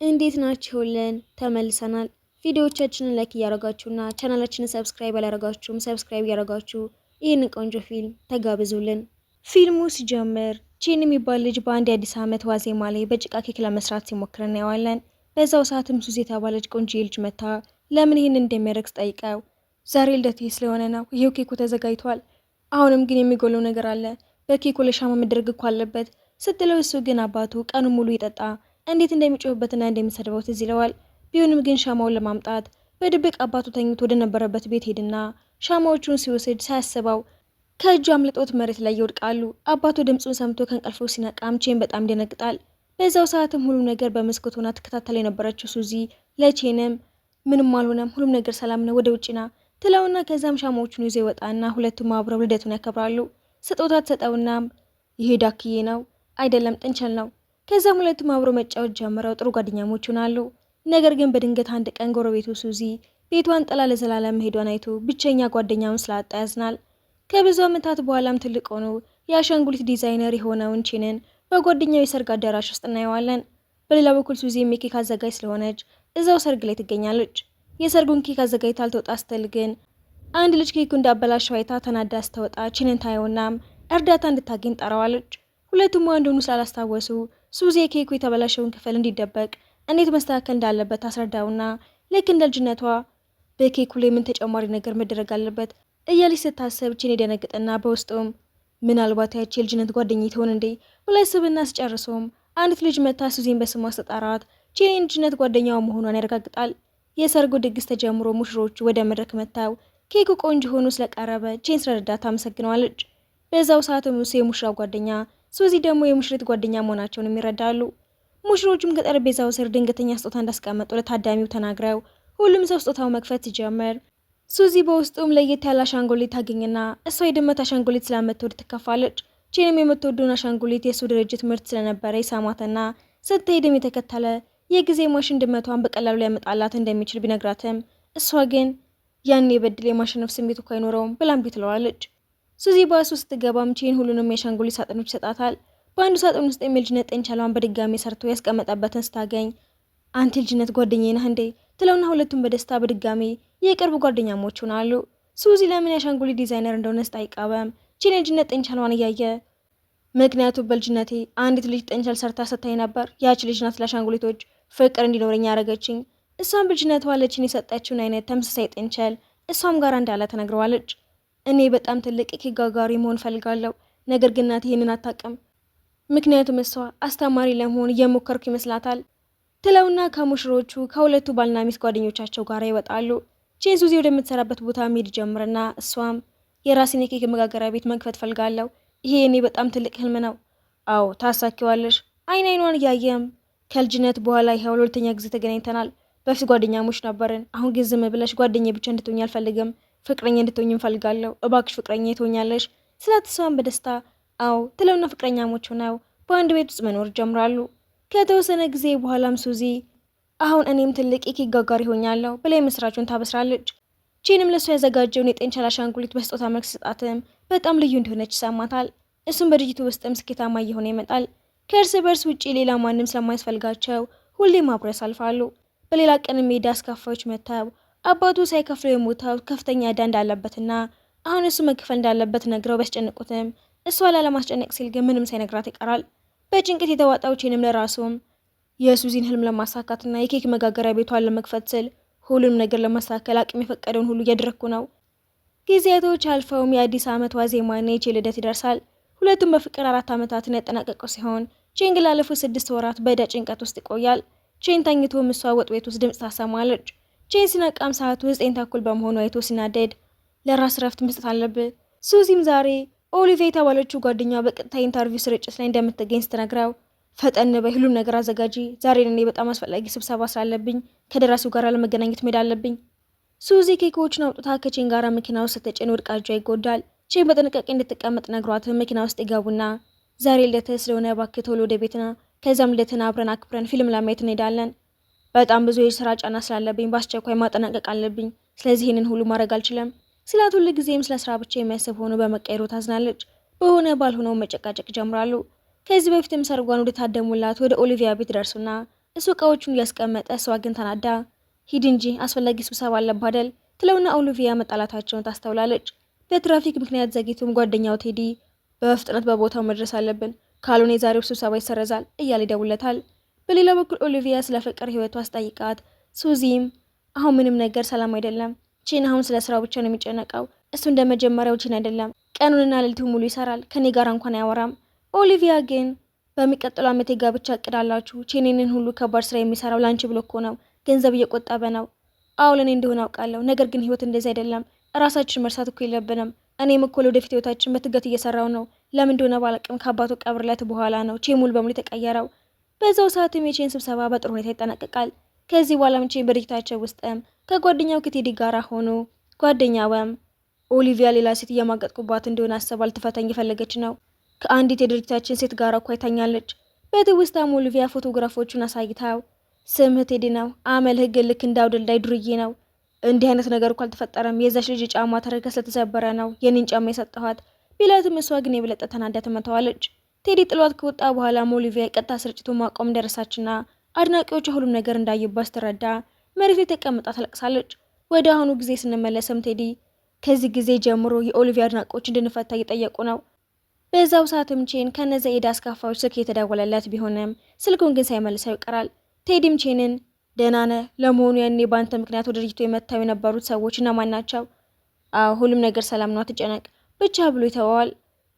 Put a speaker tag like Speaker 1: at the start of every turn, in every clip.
Speaker 1: እንዴት ናችሁልን? ተመልሰናል። ቪዲዮዎቻችንን ላይክ እያደረጋችሁና ቻናላችንን ሰብስክራይብ ያላደረጋችሁም ሰብስክራይብ እያደረጋችሁ ይህንን ቆንጆ ፊልም ተጋብዙልን። ፊልሙ ሲጀምር ቼን የሚባል ልጅ በአንድ የአዲስ ዓመት ዋዜማ ላይ በጭቃ ኬክ ለመስራት ሲሞክር እናየዋለን። በዛው ሰዓትም ሱዚ የተባለች ቆንጆ ልጅ መታ ለምን ይህን እንደሚያደርግ ጠይቀው ዛሬ ልደቴ ስለሆነ ነው፣ ይሄው ኬኩ ተዘጋጅቷል። አሁንም ግን የሚጎለው ነገር አለ፣ በኬኩ ለሻማ መደረግ እኮ አለበት ስትለው እሱ ግን አባቱ ቀኑ ሙሉ ይጠጣ እንዴት እንደሚጮህበትና እንደሚሰድበው ትዝ ይለዋል። ቢሆንም ግን ሻማውን ለማምጣት በድብቅ አባቱ ተኝቶ ወደ ነበረበት ቤት ሄድና ሻማዎቹን ሲወስድ ሳያስበው ከእጁ አምልጦት መሬት ላይ ይወድቃሉ። አባቱ ድምፁን ሰምቶ ከእንቅልፉ ሲነቃም ቼን በጣም ይደነግጣል። በዛው ሰዓትም ሁሉ ነገር በመስኮት ሆና ትከታተል የነበረችው ሱዚ ለቼንም ምንም አልሆነም፣ ሁሉም ነገር ሰላም ነው፣ ወደ ውጭ ና ትለውና ከዛም ሻማዎቹን ይዞ ይወጣና ሁለቱም አብረው ልደቱን ያከብራሉ። ስጦታ ትሰጠውና ይሄ ዳክዬ ነው አይደለም ጥንቸል ነው። ከዛም ሁለቱም አብሮ መጫወት ጀምረው ጥሩ ጓደኛሞች ሆናሉ። ነገር ግን በድንገት አንድ ቀን ጎረቤቱ ሱዚ ቤቷን ጥላ ለዘላለም መሄዷን አይቶ ብቸኛ ጓደኛውን ስላጣ ያዝናል። ከብዙ ዓመታት በኋላም ትልቅ ሆኖ የአሻንጉሊት ዲዛይነር የሆነውን ቼንን በጓደኛው የሰርግ አዳራሽ ውስጥ እናየዋለን። በሌላ በኩል ሱዚ የኬክ አዘጋጅ ስለሆነች እዛው ሰርግ ላይ ትገኛለች። የሰርጉን ኬክ አዘጋጅታ አልተወጣ ስትል ግን አንድ ልጅ ኬኩ እንዳበላሸው አይታ ተናዳ ስትወጣ ቼንን ታየውናም እርዳታ እንድታገኝ ጠራዋለች። ሁለቱም አንድ ሆኑ ስላላስታወሱ ሱዚ የኬኩ የተበላሸውን ክፍል እንዲደበቅ እንዴት መስተካከል እንዳለበት አስረዳውና ልክ እንደ ልጅነቷ በኬኩ ላይ ምን ተጨማሪ ነገር መደረግ አለበት እያለች ስታስብ ቼን የደነግጥና በውስጡም ምናልባት ያቺ የልጅነት ጓደኛዬ ትሆን እንዴ ብላ ያስብና ስጨርሶም አንዲት ልጅ መታ ሱዚን በስሟ ስትጠራት ቼን የልጅነት ጓደኛዋ መሆኗን ያረጋግጣል። የሰርጉ ድግስ ተጀምሮ ሙሽሮቹ ወደ መድረክ መጥተው ኬኩ ቆንጆ ሆኖ ስለቀረበ ቼን ስለረዳት ታመሰግነዋለች። በዛው ሰዓት ሙሴ የሙሽራው ጓደኛ ሱዚ ደግሞ የሙሽሪት ጓደኛ መሆናቸውን ይረዳሉ። ሙሽሮቹም ከጠረጴዛው ስር ድንገተኛ ስጦታ እንዳስቀመጡ ለታዳሚው ተናግረው ሁሉም ሰው ስጦታው መክፈት ሲጀምር ሱዚ በውስጡም ለየት ያለ አሻንጉሊት ታገኝና እሷ የድመት አሻንጉሊት ስለምትወድ ትከፋለች። ቼንም የምትወደውን አሻንጉሊት የሱ ድርጅት ምርት ስለነበረ ይሳማትና ስትሄድም የተከተለ የጊዜ ማሽን ድመቷን በቀላሉ ሊያመጣላት እንደሚችል ቢነግራትም እሷ ግን ያን የበድል የማሸነፍ ስሜት እኮ አይኖረውም ብላም ትለዋለች። ሱዚ ባሱ ስትገባም ቼን ሁሉንም የአሻንጉሊት ሳጥኖች ይሰጣታል። በአንዱ ሳጥን ውስጥ የልጅነት ጥንቸሏን በድጋሚ ሰርቶ ያስቀመጠበትን ስታገኝ አንተ የልጅነት ጓደኛዬ ነህ እንዴ ትለውና ሁለቱም በደስታ በድጋሚ የቅርብ ጓደኛሞች ሆናሉ። ሱዚ ለምን የአሻንጉሊት ዲዛይነር እንደሆነ ስታይቃወም ቼን የልጅነት ጥንቸሏን እያየ ምክንያቱም በልጅነቴ አንዲት ልጅ ጥንቸል ሰርታ ስታይ ነበር፣ ያች ልጅ ናት ለአሻንጉሊቶች ፍቅር እንዲኖረኝ ያደረገችኝ። እሷም በልጅነቷ ለቼን የሰጠችውን አይነት ተመሳሳይ ጥንቸል እሷም ጋር እንዳለ ተነግረዋለች። እኔ በጣም ትልቅ ኬክ ጋጋሪ መሆን ፈልጋለሁ፣ ነገር ግን እናቴ ይህንን አታውቅም፣ ምክንያቱም እሷ አስተማሪ ለመሆን እየሞከርኩ ይመስላታል ትለውና ከሙሽሮቹ ከሁለቱ ባልና ሚስት ጓደኞቻቸው ጋር ይወጣሉ። ቼን ሱዚ ወደምትሰራበት ቦታ መሄድ ጀምርና እሷም የራሴን የኬክ መጋገሪያ ቤት መክፈት ፈልጋለሁ፣ ይሄ እኔ በጣም ትልቅ ህልም ነው። አዎ ታሳኪዋለሽ። አይኗን እያየም ከልጅነት በኋላ ይኸው ለሁለተኛ ጊዜ ተገናኝተናል። በፊት ጓደኛሞች ነበርን፣ አሁን ግን ዝም ብለሽ ጓደኛ ብቻ እንድትሆኝ አልፈልግም፣ ፍቅረኛ እንድትሆኝ እፈልጋለሁ። እባክሽ ፍቅረኛ ትሆኛለሽ ስላት እሷም በደስታ አዎ ትለውና ፍቅረኛሞች ሆነው በአንድ ቤት ውስጥ መኖር ጀምራሉ። ከተወሰነ ጊዜ በኋላም ሱዚ አሁን እኔም ትልቅ የኬክ ጋጋሪ ሆኛለሁ ብላ የምስራቹን ታበስራለች። ቼንም ለእሷ ያዘጋጀውን የጥንቸል አሻንጉሊት በስጦታ መልክ ስጣትም በጣም ልዩ እንደሆነች ይሰማታል። እሱም በድርጅቱ ውስጥም ስኬታማ እየሆነ ይመጣል። ከእርስ በርስ ውጪ ሌላ ማንም ስለማያስፈልጋቸው ሁሌም አብረው ያሳልፋሉ። በሌላ ቀን ሜዳ አስካፋዮች መጥተው አባቱ ሳይከፍለው የሞተው ከፍተኛ ዕዳ እንዳለበትና አሁን እሱ መክፈል እንዳለበት ነግረው ቢያስጨንቁትም እሷ ላለማስጨነቅ ሲል ግን ምንም ሳይነግራት ይቀራል። በጭንቀት የተዋጣው ቼንም ለራሱም የሱዚን ህልም ለማሳካትና የኬክ መጋገሪያ ቤቷን ለመክፈት ስል ሁሉንም ነገር ለማስተካከል አቅም የፈቀደውን ሁሉ እያደረግኩ ነው። ጊዜያቶች አልፈውም የአዲስ ዓመት ዋዜማና የቼን ልደት ይደርሳል። ሁለቱም በፍቅር 4 ዓመታትን ያጠናቀቁ ሲሆን ቼን ግን ላለፉት 6 ወራት በዕዳ ጭንቀት ውስጥ ይቆያል። ቼን ተኝቶ እሷ ወጥ ቤት ውስጥ ድምፅ ታሰማለች። ቼን ሲነቃም ሰዓቱ 9 ተኩል በመሆኑ አይቶ ሲናደድ ለራስ ረፍት መስጠት አለብህ። ሱዚም ዛሬ ኦሊቬ የተባለችው ጓደኛ በቀጥታ ኢንተርቪው ስርጭት ላይ እንደምትገኝ ስትነግረው ፈጠን በይ፣ ሁሉም ነገር አዘጋጂ፣ ዛሬ እኔ በጣም አስፈላጊ ስብሰባ ስላለብኝ ከደራሲው ጋር ለመገናኘት መሄድ አለብኝ። ሱዚ ኬኮችን አውጥታ ከቼን ጋር መኪና ውስጥ ስትጭን ወድቃ እጇ ይጎዳል። ቼን በጥንቃቄ እንድትቀመጥ ነግሯት መኪና ውስጥ ይገቡና ዛሬ ልደትህ ስለሆነ እባክህ ቶሎ ወደ ቤትና ከዛም ልደትን አብረን አክብረን ፊልም ለማየት እንሄዳለን። በጣም ብዙ የስራ ጫና ስላለብኝ በአስቸኳይ ማጠናቀቅ አለብኝ፣ ስለዚህ ይህንን ሁሉ ማድረግ አልችልም ስላት ሁል ጊዜም ስለ ስራ ብቻ የሚያስብ ሆኖ በመቀየሩ ታዝናለች። በሆነ ባልሆነው መጨቃጨቅ ጀምራሉ። ከዚህ በፊትም ሰርጓን ወደ ታደሙላት ወደ ኦሊቪያ ቤት ደርሱና እሱ እቃዎቹን እያስቀመጠ እሷ ግን ተናዳ ሂድ እንጂ አስፈላጊ ስብሰባ አለብህ አይደል ትለውና ኦሊቪያ መጣላታቸውን ታስተውላለች። በትራፊክ ምክንያት ዘግይቶም ጓደኛው ቴዲ በፍጥነት በቦታው መድረስ አለብን ካልሆነ የዛሬው ስብሰባ ይሰረዛል እያለ ይደውለታል። በሌላ በኩል ኦሊቪያ ስለ ፍቅር ህይወቷ አስጠይቃት ሱዚም አሁን ምንም ነገር ሰላም አይደለም። ቼን አሁን ስለ ስራው ብቻ ነው የሚጨነቀው። እሱ እንደመጀመሪያው ቼን አይደለም። ቀኑንና ሌሊቱን ሙሉ ይሰራል። ከኔ ጋር እንኳን አያወራም። ኦሊቪያ ግን በሚቀጥለው ዓመት የጋብቻ እቅድ አላችሁ። ቼኔንን ሁሉ ከባድ ስራ የሚሰራው ላንቺ ብሎ እኮ ነው። ገንዘብ እየቆጠበ ነው። አዎ ለእኔ እንደሆነ አውቃለሁ። ነገር ግን ህይወት እንደዚህ አይደለም። እራሳችን መርሳት እኮ የለብንም። እኔም እኮ ለወደፊት ህይወታችን በትጋት እየሰራው ነው። ለምን እንደሆነ ባላቅም ከአባቱ ቀብር ዕለት በኋላ ነው ቼ ሙሉ በሙሉ የተቀየረው። በዛው ሰዓትም የቼን ስብሰባ በጥሩ ሁኔታ ይጠናቀቃል። ከዚህ በኋላም ቼ በድርጅታቸው ውስጥም ከጓደኛው ከቴዲ ጋር ሆኖ ጓደኛውም ኦሊቪያ ሌላ ሴት እየማገጥኩባት እንደሆነ አስባ ልትፈታኝ የፈለገች ነው። ከአንዲት የድርጅታችን ሴት ጋር እኮ አይታኛለች። በትውስታም ኦሊቪያ ፎቶግራፎቹን አሳይታው ስምህ ቴዲ ነው፣ አመልህ ግን ልክ እንዳውደልዳይ ዱርዬ ነው። እንዲህ አይነት ነገር እኮ አልተፈጠረም። የዛች ልጅ ጫማ ተረከዝ ስለተሰበረ ነው የኔን ጫማ የሰጠኋት ቢላትም እሷ ግን የበለጠ ተናዳ ትመታዋለች። ቴዲ ጥሏት ከወጣ በኋላ ኦሊቪያ የቀጥታ ስርጭቱን ማቆም ደረሳችና አድናቂዎች ሁሉም ነገር እንዳዩባት ስትረዳ መሬት ላይ ተቀምጣ ታለቅሳለች። ወደ አሁኑ ጊዜ ስንመለስም ቴዲ ከዚህ ጊዜ ጀምሮ የኦሊቪያ አድናቂዎች እንድንፈታ እየጠየቁ ነው። በዛው ሰዓትም ቼን ከነዚ የዳ አስካፋዮች ስልክ የተደወለለት ቢሆንም ስልኩን ግን ሳይመልሰው ይቀራል። ቴዲም ቼንን ደህና ነህ? ለመሆኑ ያኔ በአንተ ምክንያት ወደ ድርጅቱ የመታው የነበሩት ሰዎች እነማን ናቸው? አዎ ሁሉም ነገር ሰላም ነው፣ አትጨነቅ ብቻ ብሎ ይተወዋል።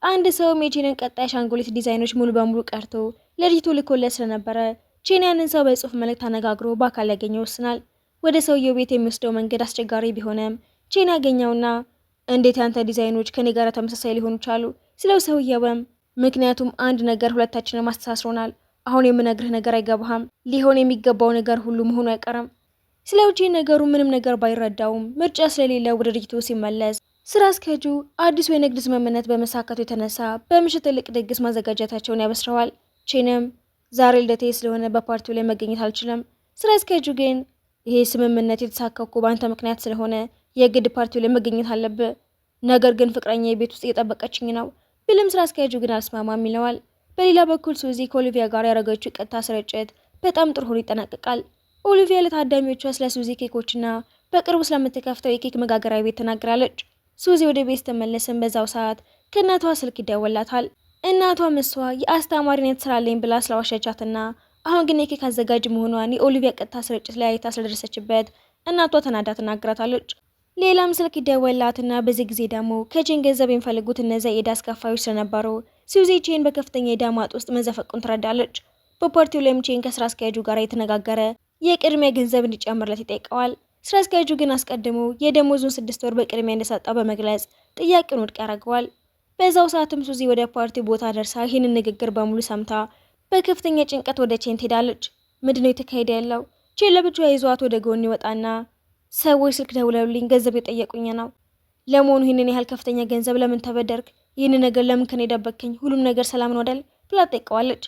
Speaker 1: አንድ ሰውም የቼንን ቀጣይ አሻንጉሊት ዲዛይኖች ሙሉ በሙሉ ቀርቶ ለድርጅቱ ልኮለት ስለነበረ ቼን ያንን ሰው በጽሁፍ መልእክት አነጋግሮ በአካል ያገኘው ይወስናል። ወደ ሰውየው ቤት የሚወስደው መንገድ አስቸጋሪ ቢሆንም ቼን ያገኘውና እንዴት ያንተ ዲዛይኖች ከኔ ጋር ተመሳሳይ ሊሆኑ ቻሉ ስለው ሰውየውም ምክንያቱም አንድ ነገር ሁለታችንም አስተሳስሮናል። አሁን የምነግርህ ነገር አይገባህም። ሊሆን የሚገባው ነገር ሁሉ መሆኑ አይቀርም። ስለው ቼን ነገሩ ምንም ነገር ባይረዳውም ምርጫ ስለሌለ ወደ ድርጅቱ ሲመለስ ስራ አስኪያጁ አዲሱ የንግድ ስምምነት በመሳካቱ የተነሳ በምሽት ትልቅ ድግስ ማዘጋጀታቸውን ያበስረዋል። ቼንም ዛሬ ልደቴ ስለሆነ በፓርቲው ላይ መገኘት አልችልም። ስራ አስኪያጁ ግን ይሄ ስምምነት የተሳካው እኮ በአንተ ምክንያት ስለሆነ የግድ ፓርቲው ላይ መገኘት አለብህ። ነገር ግን ፍቅረኛ የቤት ውስጥ እየጠበቀችኝ ነው ቢልም ስራ አስኪያጁ ግን አልስማማም ይለዋል። በሌላ በኩል ሱዚ ከኦሊቪያ ጋር ያደረገችው ቀጥታ ስርጭት በጣም ጥሩ ሆኖ ይጠናቀቃል። ኦሊቪያ ለታዳሚዎቿ ስለ ሱዚ ኬኮችና በቅርቡ ስለምትከፍተው የኬክ መጋገሪያ ቤት ተናግራለች። ሱዚ ወደ ቤት ስትመለስም በዛው ሰዓት ከእናቷ ስልክ ይደወላታል። እናቷም እሷ የአስተማሪነት ስራ አለኝ ብላ ስለዋሸቻትና አሁን ግን የኬክ አዘጋጅ መሆኗን የኦሊቪያ ቀጥታ ስርጭት ላይ አይታ ስለደረሰችበት እናቷ ተናዳ ትናገራታለች። ሌላም ስልክ ይደወላትና በዚህ ጊዜ ደግሞ ከቼን ገንዘብ የሚፈልጉት እነዚያ የዕዳ አስከፋዮች ስለነበሩ ሱዚ ቼን በከፍተኛ የዕዳ ማጥ ውስጥ መዘፈቁን ትረዳለች። በፓርቲው ላይም ቼን ከስራ አስኪያጁ ጋር የተነጋገረ የቅድሚያ ገንዘብ እንዲጨምርለት ይጠይቀዋል። ስራ አስኪያጁ ግን አስቀድሞ የደሞዙን 6 ወር በቅድሚያ እንደሰጠው በመግለጽ ጥያቄውን ውድቅ ያደርገዋል። በዛው ሰዓትም ሱዚ ወደ ፓርቲው ቦታ ደርሳ ይህንን ንግግር በሙሉ ሰምታ በከፍተኛ ጭንቀት ወደ ቼን ትሄዳለች። ምንድነው የተካሄደ ያለው? ቼን ለብቻዋ ይዟት ወደ ጎን ይወጣና ሰዎች ስልክ ደውለውልኝ ገንዘብ የጠየቁኝ ነው። ለመሆኑ ይህንን ያህል ከፍተኛ ገንዘብ ለምን ተበደርክ? ይህንን ነገር ለምን ከኔ ደበቅከኝ? ሁሉም ነገር ሰላም ነው አይደል? ብላ ጠይቀዋለች።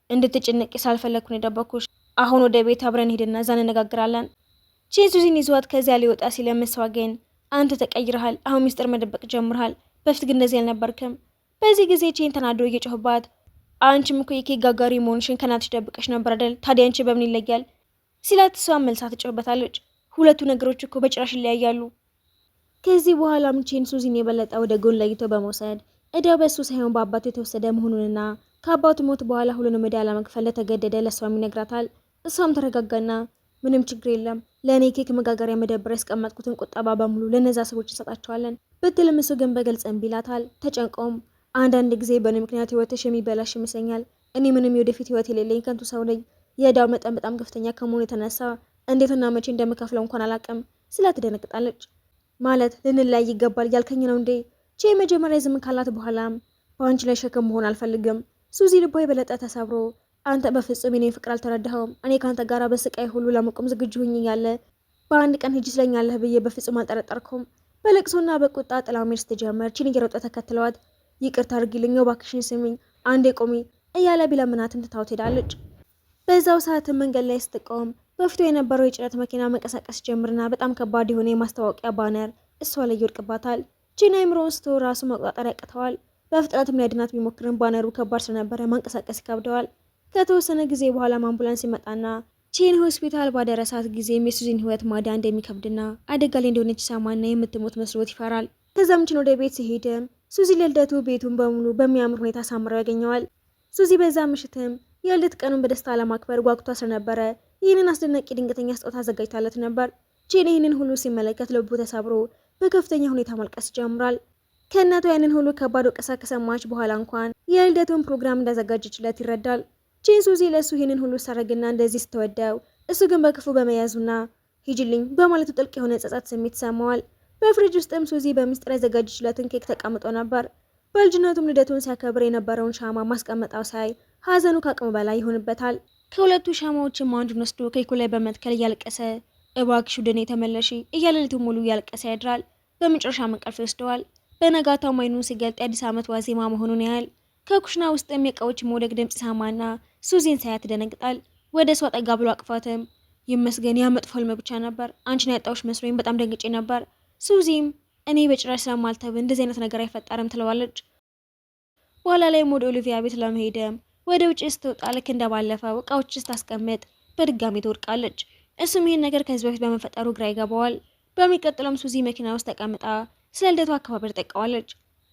Speaker 1: እንድትጨነቂ ሳልፈለግኩ ነው የደበቅኩሽ። አሁን ወደ ቤት አብረን ሄድና እዛ እንነጋግራለን። ቼን ሱዚን ይዟት ከዚያ ሊወጣ ሲለምሷ ግን አንተ ተቀይረሃል፣ አሁን ሚስጥር መደበቅ ጀምረሃል። በፊት ግን እንደዚህ አልነበርክም። በዚህ ጊዜ ቼን ተናዶ እየጮህባት አንቺም እኮ የኬክ ጋጋሪ መሆንሽን ከናትሽ ደብቀሽ ነበር አይደል? ታዲያ አንቺ በምን ይለያል? ሲላት እሷን መልሳ ትጮህበታለች። ሁለቱ ነገሮች እኮ በጭራሽ ይለያያሉ። ከዚህ በኋላም ቼን ሱዚን የበለጠ ወደ ጎን ለይቶ በመውሰድ እዳው በሱ ሳይሆን በአባቱ የተወሰደ መሆኑንና ከአባቱ ሞት በኋላ ሁሉንም እዳ ለመክፈል ለተገደደ ለሷም ይነግራታል። እሷም ተረጋጋና ምንም ችግር የለም፣ ለእኔ ኬክ መጋገሪያ መደብር ያስቀመጥኩትን ቁጠባ በሙሉ ለነዛ ሰዎች እንሰጣቸዋለን ብትልም እሱ ግን በግልጽ እምቢ ይላታል። ተጨንቆም አንዳንድ ጊዜ በእኔ ምክንያት ህይወትሽ የሚበላሽ ይመስለኛል። እኔ ምንም የወደፊት ህይወት የሌለኝ ከንቱ ሰው ነኝ። የእዳው መጠን በጣም ከፍተኛ ከመሆኑ የተነሳ እንዴትና መቼ እንደምከፍለው እንኳን አላውቅም ስላ ትደነግጣለች። ማለት ልንለያይ ይገባል ያልከኝ ነው እንዴ? ቼ መጀመሪያ ዝም ካላት በኋላም በአንቺ ላይ ሸክም መሆን አልፈልግም። ሱዚ ልቧ የበለጠ ተሰብሮ አንተ በፍጹም የኔን ፍቅር አልተረዳኸውም። እኔ ከአንተ ጋር በስቃይ ሁሉ ለመቆም ዝግጁ ሁኝ ያለ በአንድ ቀን ሂጂ ስለኛለህ ብዬ በፍጹም አልጠረጠርኩም። በለቅሶና በቁጣ ጥላው መሄድ ስትጀምር ቼን እየሮጠ ተከትለዋት ይቅርታ አድርጊልኝ፣ እባክሽን ስሚኝ፣ አንዴ ቆሚ እያለ ቢለምናትም ትታው ትሄዳለች። በዛው ሰዓት መንገድ ላይ ስትቆም በፊቱ የነበረው የጭነት መኪና መንቀሳቀስ ጀምርና በጣም ከባድ የሆነ የማስታወቂያ ባነር እሷ ላይ ይወድቅባታል። ቼን አይምሮውን ስቶ ራሱ መቆጣጠር ያቅተዋል። በፍጥነትም ሊያድናት ቢሞክርም ባነሩ ከባድ ስለነበረ ማንቀሳቀስ ይከብደዋል። ከተወሰነ ጊዜ በኋላ አምቡላንስ ይመጣና ቼን ሆስፒታል ባደረሳት ጊዜም የሱዚን ህይወት ማዳን እንደሚከብድና አደጋ ላይ እንደሆነች ሰማና የምትሞት መስሎት ይፈራል። ከዛም ቼን ወደ ቤት ሲሄድም ሱዚ ለልደቱ ቤቱን በሙሉ በሚያምር ሁኔታ ሳምረው ያገኘዋል። ሱዚ በዛ ምሽትም የልደት ቀኑን በደስታ ለማክበር ጓጉቷ ስለነበረ ይህንን አስደናቂ ድንገተኛ ስጦታ አዘጋጅታለት ነበር። ቼን ይህንን ሁሉ ሲመለከት ልቡ ተሰብሮ በከፍተኛ ሁኔታ ማልቀስ ይጀምራል። ከእናቷ ያንን ሁሉ ከባድ ወቀሳ ከሰማች በኋላ እንኳን የልደቱን ፕሮግራም እንዳዘጋጀችለት ይረዳል። ቼን ሱዚ ለእሱ ይህንን ሁሉ ሰረግና እንደዚህ ስትወደው እሱ ግን በክፉ በመያዙና ሂጅልኝ በማለቱ ጥልቅ የሆነ ጸጸት ስሜት ይሰማዋል። በፍሪጅ ውስጥም ሱዚ በምስጢር ያዘጋጀችለትን ኬክ ተቀምጦ ነበር። በልጅነቱም ልደቱን ሲያከብር የነበረውን ሻማ ማስቀመጣው ሳይ ሀዘኑ ከአቅሙ በላይ ይሆንበታል። ከሁለቱ ሻማዎችም አንዱን ወስዶ ኬኩ ላይ በመትከል እያለቀሰ እባክሽ ወደ እኔ ተመለሺ እያለ ሌሊቱን ሙሉ እያለቀሰ ያድራል። በመጨረሻ እንቅልፍ ይወስደዋል። በነጋታው አይኑን ሲገልጥ የአዲስ ዓመት ዋዜማ መሆኑን ያህል ከኩሽና ውስጥም የእቃዎች መውደቅ ድምፅ ሰማና ሱዚን ሳያት ይደነግጣል። ወደ እሷ ጠጋ ብሎ አቅፋትም ይመስገን ያ መጥፎ ህልም ብቻ ነበር፣ አንቺን ያጣሁሽ መስሎኝ በጣም ደንግጬ ነበር። ሱዚም እኔ በጭራሽ ስለማልተብ እንደዚህ አይነት ነገር አይፈጠርም ትለዋለች። በኋላ ላይም ወደ ኦሊቪያ ቤት ለመሄድም ወደ ውጭ ስትወጣ ልክ እንደባለፈው እቃዎች ስታስቀምጥ በድጋሚ ትወድቃለች። እሱም ይህን ነገር ከዚህ በፊት በመፈጠሩ ግራ ይገባዋል። በሚቀጥለውም ሱዚ መኪና ውስጥ ተቀምጣ ስለ ልደቱ አከባበር ጠይቀዋለች።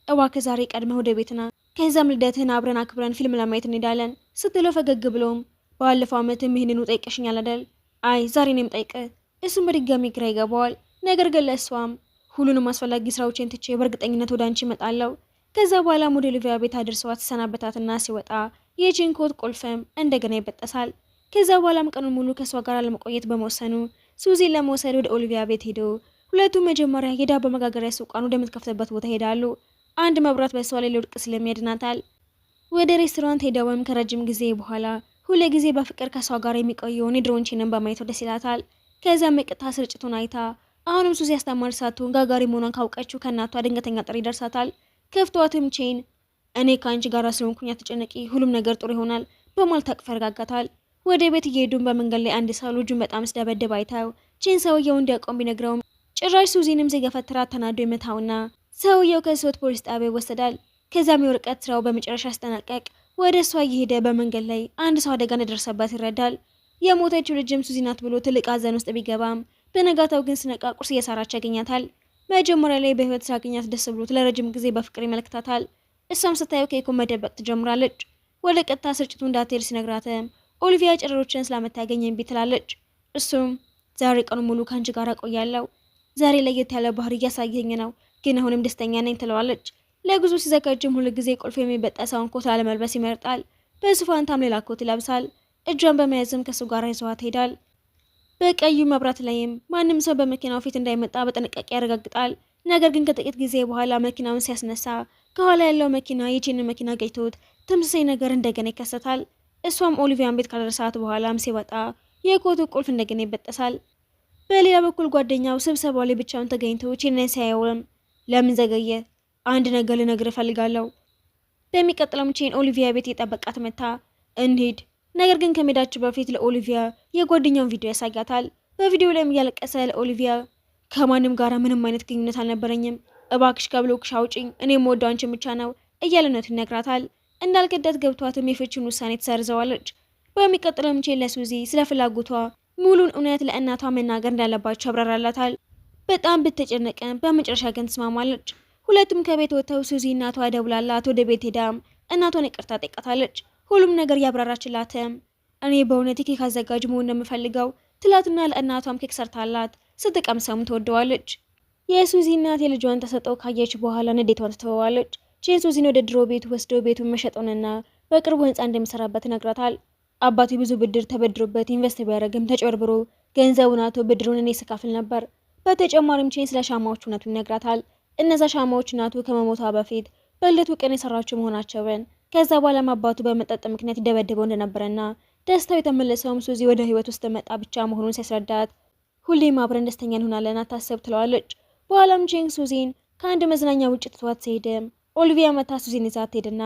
Speaker 1: እባክህ ዛሬ ቀድመህ ወደ ቤትና ከዛም ልደትህን አብረን አክብረን ፊልም ለማየት እንሄዳለን ስትለው ፈገግ ብሎም ባለፈው ዓመትም ይህንኑ ጠይቀሽኛል አይደል? አይ ዛሬ እኔም ጠይቅህ። እሱም በድጋሚ ግራ ይገባዋል። ነገር ግን ለእሷም ሁሉንም አስፈላጊ ስራዎችን ትቼ በእርግጠኝነት ወደ አንቺ እመጣለሁ። ከዛ በኋላ ወደ ኦሊቪያ ቤት አድርሰዋት ተሰናበታትና ሲወጣ የቼን ኮት ቁልፍም እንደገና ይበጠሳል። ከዛ በኋላም ቀኑን ሙሉ ከሷ ጋር ለመቆየት በመወሰኑ ሱዚን ለመውሰድ ወደ ኦሊቪያ ቤት ሄዶ ሁለቱም መጀመሪያ የዳቦ መጋገሪያ ሱቋን ወደምትከፍትበት ቦታ ሄዳሉ። አንድ መብራት በሷ ላይ ሊወድቅ ስለሚያድናታል። ወደ ሬስቶራንት ሄደውም ከረጅም ጊዜ በኋላ ሁሌ ጊዜ በፍቅር ከሷ ጋር የሚቆየውን የድሮውን ቼንን በማየት ደስ ይላታል። ከዛም የቀጥታ ስርጭቱን አይታ አሁንም ሱዚ አስተማሪ ሳትሆን ጋጋሪ መሆኗን ካውቀችው ከእናቷ ድንገተኛ ጥሪ ይደርሳታል። ከፍቷትም ቼን እኔ ከአንቺ ጋር ስለሆንኩኝ አትጨነቂ፣ ሁሉም ነገር ጥሩ ይሆናል በማለት አቅፋ ያረጋጋታል። ወደ ቤት እየሄዱን በመንገድ ላይ አንድ ሰው ልጁን በጣም ስደበድብ አይተው ቼን ሰውየው እንዲያቆም ቢነግረውም ጭራሽ ሱዚንም ሲገፈትራት ተናዶ ይመታውና ሰውየው ከስወት ፖሊስ ጣቢያ ይወሰዳል። ከዛም የወረቀት ስራው በመጨረሻ አስጠናቀቅ ወደ እሷ እየሄደ በመንገድ ላይ አንድ ሰው አደጋ እንደደረሰበት ይረዳል። የሞተችው ልጅም ሱዚ ናት ብሎ ትልቅ ሀዘን ውስጥ ቢገባም በነጋታው ግን ስነቃ ቁርስ እየሰራች ያገኛታል። መጀመሪያ ላይ በህይወት ሲያገኛት ደስ ብሎት ለረጅም ጊዜ በፍቅር ይመለከታታል። እሷም ስታየው ኬኩን መደበቅ ትጀምራለች። ወደ ቀጥታ ስርጭቱ እንዳትሄድ ሲነግራትም ኦሊቪያ ጨረሮችን ስለምታገኝ እምቢ ትላለች። እሱም ዛሬ ቀኑ ሙሉ ከአንቺ ጋር እቆያለሁ፣ ዛሬ ለየት ያለ ባህሪ እያሳየኝ ነው፣ ግን አሁንም ደስተኛ ነኝ ትለዋለች። ለጉዞ ሲዘጋጅም ሁሉ ጊዜ ቁልፍ የሚበጠሰውን ኮት ላለመልበስ ይመርጣል። በሱ ፋንታም ሌላ ኮት ይለብሳል። እጇን በመያዝም ከሱ ጋር ይዘዋት ሄዳል። በቀዩ መብራት ላይም ማንም ሰው በመኪናው ፊት እንዳይመጣ በጥንቃቄ ያረጋግጣል። ነገር ግን ከጥቂት ጊዜ በኋላ መኪናውን ሲያስነሳ ከኋላ ያለው መኪና የቼንን መኪና ገጭቶት ተመሳሳይ ነገር እንደገና ይከሰታል። እሷም ኦሊቪያን ቤት ካደረሳት በኋላም ሲወጣ የኮቱ ቁልፍ እንደገና ይበጠሳል። በሌላ በኩል ጓደኛው ስብሰባው ላይ ብቻውን ተገኝቶ ቼንን ሲያየውም ለምን ዘገየ? አንድ ነገር ልነግርህ እፈልጋለሁ። በሚቀጥለውም ቼን ኦሊቪያ ቤት የጠበቃት መታ እንሂድ። ነገር ግን ከሜዳቸው በፊት ለኦሊቪያ የጓደኛውን ቪዲዮ ያሳያታል። በቪዲዮ ላይም እያለቀሰ ለኦሊቪያ ከማንም ጋር ምንም አይነት ግንኙነት አልነበረኝም፣ እባክሽ ከብሎክሽ አውጪኝ፣ እኔ የምወደው አንቺን ብቻ ነው እያለነቱ ይነግራታል። እንዳልገዳት ገብቷትም የፍቺውን ውሳኔ ትሰርዘዋለች። በሚቀጥለውም ቼን ለሱዚ ስለ ፍላጎቷ ሙሉን እውነት ለእናቷ መናገር እንዳለባቸው አብራራላታል። በጣም ብትጨነቅም በመጨረሻ ግን ትስማማለች። ሁለቱም ከቤት ወጥተው ሱዚ እናቷ ደውላላት ወደ ቤት ሄዳም እናቷን ይቅርታ ጠይቃታለች። ሁሉም ነገር ያብራራችላትም እኔ በእውነት ኬክ አዘጋጅ መሆን እንደምፈልገው ትላትና ለእናቷም ኬክ ሰርታላት ስትቀምሰም ትወደዋለች። የሱዚ እናት የልጇን ተሰጠው ካየች በኋላ ንዴቷን ትተወዋለች። ቼን ሱዚን ወደ ድሮ ቤቱ ወስዶ ቤቱን መሸጡንና በቅርቡ ህንፃ እንደሚሰራበት ይነግራታል። አባቱ ብዙ ብድር ተበድሮበት ኢንቨስት ቢያደርግም ተጨበርብሮ ገንዘቡን አቶ ብድሩን እኔ ስካፍል ነበር። በተጨማሪም ቼን ስለ ሻማዎቹ እውነቱን ይነግራታል። እነዛ ሻማዎች እናቱ ከመሞቷ በፊት በልደቱ ቀን የሰራችው መሆናቸውን ከዛ በኋላም አባቱ በመጠጥ ምክንያት ይደበደበው እንደነበረና ደስታው የተመለሰውም ሱዚ ወደ ህይወት ውስጥ መጣ ብቻ መሆኑን ሲያስረዳት ሁሌም አብረን ደስተኛ እንሆናለን አታስብ ትለዋለች። በኋላም ቼን ሱዚን ከአንድ መዝናኛ ውጭ ትቷት ሲሄድም ኦሊቪያ መታ ሱዚን ይዛት ሄድና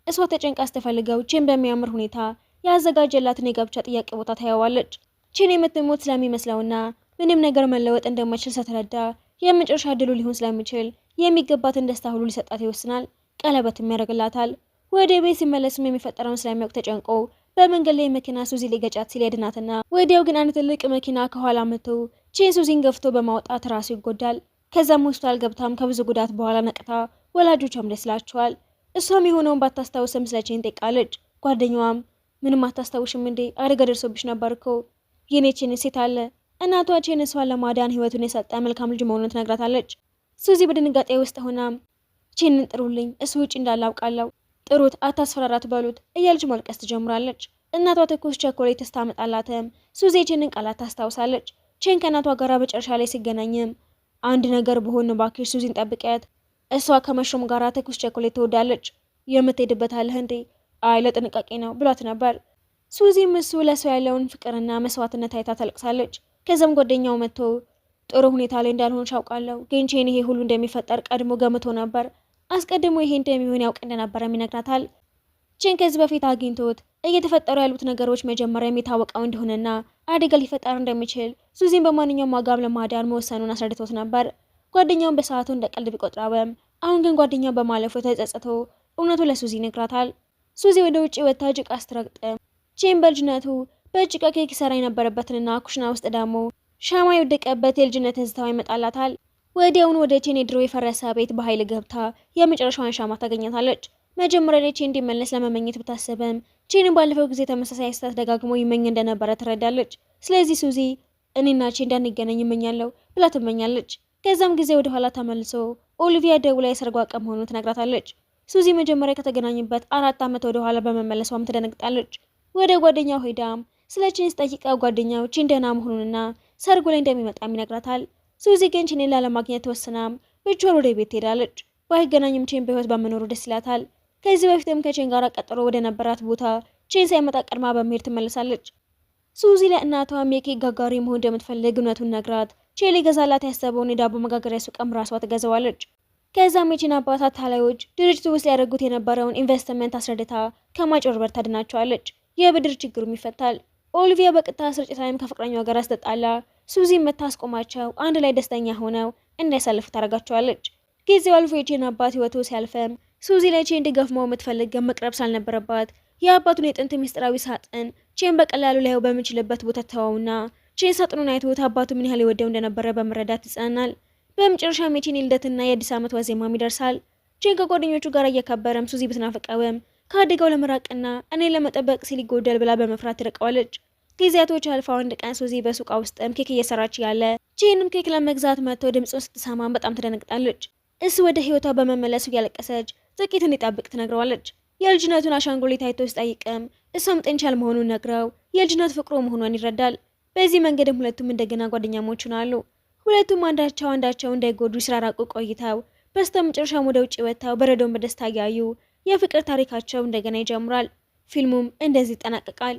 Speaker 1: እሷ ተጨንቃ ስትፈልገው ቼን በሚያምር ሁኔታ ያዘጋጀላትን የጋብቻ ጥያቄ ቦታ ታየዋለች። ቼን የምትሞት ስለሚመስለውና ምንም ነገር መለወጥ እንደማይችል ስትረዳ የመጨረሻ ድሉ ሊሆን ስለሚችል የሚገባትን ደስታ ሁሉ ሊሰጣት ይወስናል። ቀለበትም ያደርግላታል። ወደ ቤት ሲመለስም የሚፈጠረውን ስለሚያውቅ ተጨንቆ በመንገድ ላይ መኪና ሱዚ ሊገጫት ሲል ያድናትና ወዲያው ግን አንድ ትልቅ መኪና ከኋላ መጥቶ ቼን ሱዚን ገፍቶ በማውጣት ራሱ ይጎዳል። ከዛም ሆስፒታል ገብታም ከብዙ ጉዳት በኋላ ነቅታ ወላጆቿም ደስ ይላቸዋል። እሷም የሆነውን ባታስታውስም ስለ ቼን ጠይቃለች። ጓደኛዋም ምንም አታስታውሽም እንዴ? አደጋ ደርሶብሽ ነበር እኮ። የኔ ቼን ሴት አለ። እናቷ ቼን እሷን ለማዳን ህይወቱን የሰጠ መልካም ልጅ መሆኑን ትነግራታለች። ሱዚ በድንጋጤ ውስጥ ሆና ቼንን ጥሩልኝ፣ እሱ ውጭ እንዳለ አውቃለሁ፣ ጥሩት፣ አታስፈራራት በሉት እያለች ማልቀስ ትጀምራለች። እናቷ ትኩስ ቸኮሌት ስታመጣላትም ሱዚ ቼንን ቃላት ታስታውሳለች። ቼን ከእናቷ ጋር መጨረሻ ላይ ሲገናኝም አንድ ነገር በሆነ ባክሽ ሱዚን ጠብቂያት፣ እሷ ከመሾም ጋር ትኩስ ቸኮሌት ትወዳለች፣ የምትሄድበት አለህ እንዴ? አይ ለጥንቃቄ ነው ብሏት ነበር። ሱዚም እሱ ለሰው ያለውን ፍቅርና መስዋዕትነት አይታ ታለቅሳለች። ከዛም ጓደኛው መጥቶ ጥሩ ሁኔታ ላይ እንዳልሆንሽ አውቃለሁ፣ ግን ቼን ይሄ ሁሉ እንደሚፈጠር ቀድሞ ገምቶ ነበር፣ አስቀድሞ ይሄ እንደሚሆን ያውቅ እንደነበረ ይነግራታል። ቼን ከዚህ በፊት አግኝቶት እየተፈጠሩ ያሉት ነገሮች መጀመሪያ የሚታወቀው እንደሆነና አደጋ ሊፈጠር እንደሚችል ሱዚን በማንኛውም ዋጋም ለማዳን መወሰኑን አስረድቶት ነበር። ጓደኛውን በሰዓቱ እንደ ቀልድ ቢቆጥረውም አሁን ግን ጓደኛው በማለፉ ተጸጽቶ እውነቱ ለሱዚ ይነግራታል። ሱዚ ወደ ውጭ ወጥታ ጭቃ ስትረግጥ ቼን በልጅነቱ በጭቃ ኬክ ሰራ የነበረበትንና ኩሽና ውስጥ ደግሞ ሻማ የወደቀበት የልጅነት ትዝታዋ ይመጣላታል። ወዲያውኑ ወደ ቼን የድሮ የፈረሰ ቤት በኃይል ገብታ የመጨረሻዋን ሻማ ታገኛታለች። መጀመሪያ ላይ ቼን እንዲመለስ ለመመኘት ብታስብም ቼንን ባለፈው ጊዜ ተመሳሳይ ስህተት ደጋግሞ ይመኝ እንደነበረ ትረዳለች። ስለዚህ ሱዚ እኔና ቼን እንዳንገናኝ ይመኛለሁ ብላ ትመኛለች። ከዛም ጊዜ ወደ ኋላ ተመልሶ ኦሊቪያ ደውላ የሰርጓ ቀን መሆኑን ትነግራታለች። ሱዚ መጀመሪያ ከተገናኙበት 4 ዓመት ወደ ኋላ በመመለሷም ትደነግጣለች። ወደ ጓደኛው ሄዳም ስለ ቼን ስጠይቀው ጓደኛው ቼን ደህና መሆኑንና ሰርጉ ላይ እንደሚመጣም ይነግራታል። ሱዚ ግን ቼንን ላለማግኘት ተወስናም ብቻዋን ወደ ቤት ትሄዳለች። ባይገናኙም ቼን በህይወት በመኖሩ ደስ ይላታል። ከዚህ በፊትም ከቼን ጋር ቀጠሮ ወደ ነበራት ቦታ ቼን ሳይመጣ ቀድማ በመሄድ ትመለሳለች። ሱዚ ለእናቷም የኬክ ጋጋሪ መሆን እንደምትፈልግ እውነቱን ነግራት ቼን ሊገዛላት ያሰበውን የዳቦ መጋገሪያ ሱቅም ራሷ ትገዛዋለች። ከዛም የቼን አባት አታላዮች ድርጅቱ ውስጥ ያደርጉት የነበረውን ኢንቨስትመንት አስረድታ ከማጭበርበር ታድናቸዋለች። የብድር ችግሩም ይፈታል። ኦሊቪያ በቀጥታ ስርጭት ላይም ከፍቅረኛዋ ጋር አስጠጣላ ሱዚ መታስቆማቸው አንድ ላይ ደስተኛ ሆነው እንዲያሳልፉ ታደርጋቸዋለች። ጊዜው አልፎ የቼን አባት ህይወቱ ሲያልፈም ሱዚ ላይ ቼን እንዲገፍመው የምትፈልግ መቅረብ ስላልነበረባት የአባቱን የጥንት ሚስጥራዊ ሳጥን ቼን በቀላሉ ላየው በሚችልበት ቦታ ተዋውና ቼን ሳጥኑን አይቶት አባቱ ምን ያህል ይወደው እንደነበረ በመረዳት ይጸናል። በመጨረሻም የቼን ልደትና የአዲስ ዓመት ዋዜማም ይደርሳል። ቼን ከጓደኞቹ ጋር እየከበረም ሱዚ ብትናፍቀውም ከአደጋው ለመራቅና እኔን ለመጠበቅ ሲል ይጎዳል ብላ በመፍራት ትርቀዋለች። ጊዜያቶች አልፈው አንድ ቀን ሱዚ በሱቃ ውስጥም ኬክ እየሰራች ያለ ቼንም ኬክ ለመግዛት መጥቶ ድምፁን ስትሰማም በጣም ትደነግጣለች። እሱ ወደ ህይወቷ በመመለሱ እያለቀሰች ጥቂት እንዲጠብቅ ትነግረዋለች። የልጅነቱን አሻንጉሊት አይቶ ሲጠይቅም እሷም ጥንቻል መሆኑን ነግረው የልጅነት ፍቅሩ መሆኗን ይረዳል። በዚህ መንገድም ሁለቱም እንደገና ጓደኛሞች ሆናሉ። ሁለቱም አንዳቸው እንዳይጎዱ ሲራራቁ ቆይተው በስተመጨረሻም ወደ ውጭ ወጥተው በረዶን በደስታ እያዩ የፍቅር ታሪካቸው እንደገና ይጀምራል። ፊልሙም እንደዚህ ይጠናቀቃል።